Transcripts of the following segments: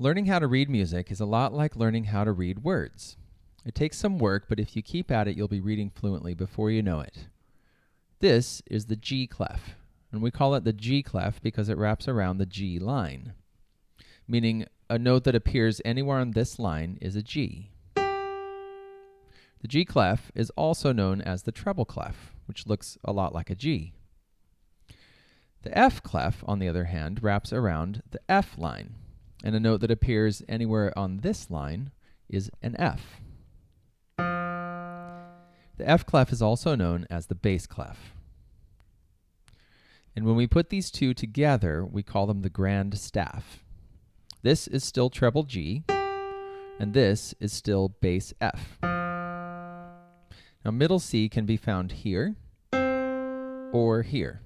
Learning how to read music is a lot like learning how to read words. It takes some work, but if you keep at it, you'll be reading fluently before you know it. This is the G clef, and we call it the G clef because it wraps around the G line, meaning a note that appears anywhere on this line is a G. The G clef is also known as the treble clef, which looks a lot like a G. The F clef, on the other hand, wraps around the F line, and a note that appears anywhere on this line is an F. The F clef is also known as the bass clef. And when we put these two together, we call them the grand staff. This is still treble G, and this is still bass F. Now, middle C can be found here or here.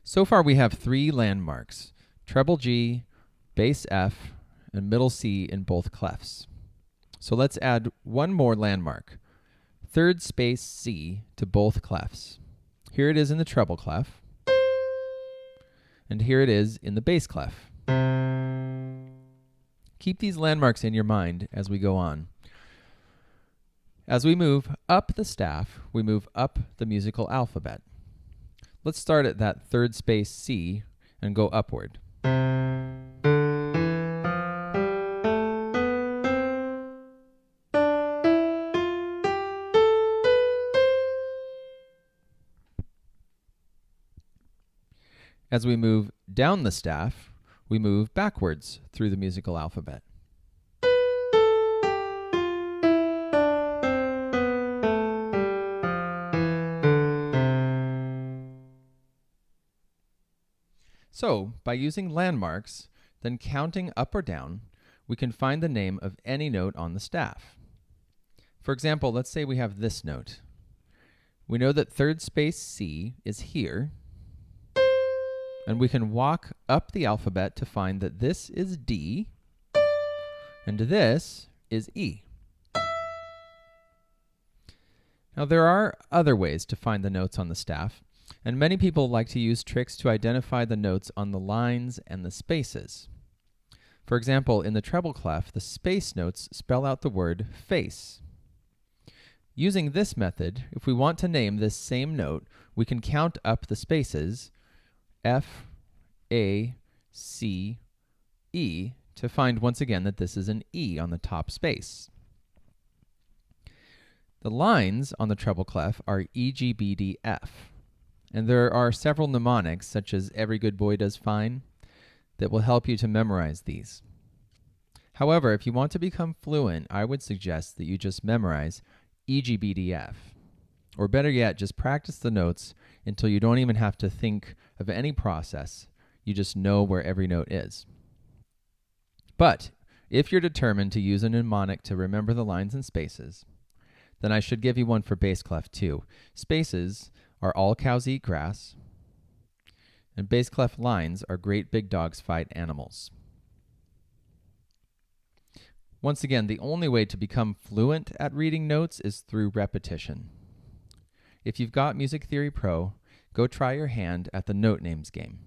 So far, we have three landmarks: treble G, bass F, and middle C in both clefs. So let's add one more landmark, third space C, to both clefs. Here it is in the treble clef, and here it is in the bass clef. Keep these landmarks in your mind as we go on. As we move up the staff, we move up the musical alphabet. Let's start at that third space C and go upward. As we move down the staff, we move backwards through the musical alphabet. So, by using landmarks, then counting up or down, we can find the name of any note on the staff. For example, let's say we have this note. We know that third space C is here, and we can walk up the alphabet to find that this is D, and this is E. Now, there are other ways to find the notes on the staff, and many people like to use tricks to identify the notes on the lines and the spaces. For example, in the treble clef, the space notes spell out the word face. Using this method, if we want to name this same note, we can count up the spaces F, A, C, E to find once again that this is an E on the top space. The lines on the treble clef are E, G, B, D, F. And there are several mnemonics, such as Every Good Boy Does Fine, that will help you to memorize these. However, if you want to become fluent, I would suggest that you just memorize E, G, B, D, F. Or better yet, just practice the notes until you don't even have to think of any process. You just know where every note is. But if you're determined to use a mnemonic to remember the lines and spaces, then I should give you one for bass clef too. Spaces are All Cows Eat Grass, and bass clef lines are Great Big Dogs Fight Animals. Once again, the only way to become fluent at reading notes is through repetition. If you've got Music Theory Pro, go try your hand at the Note Names game.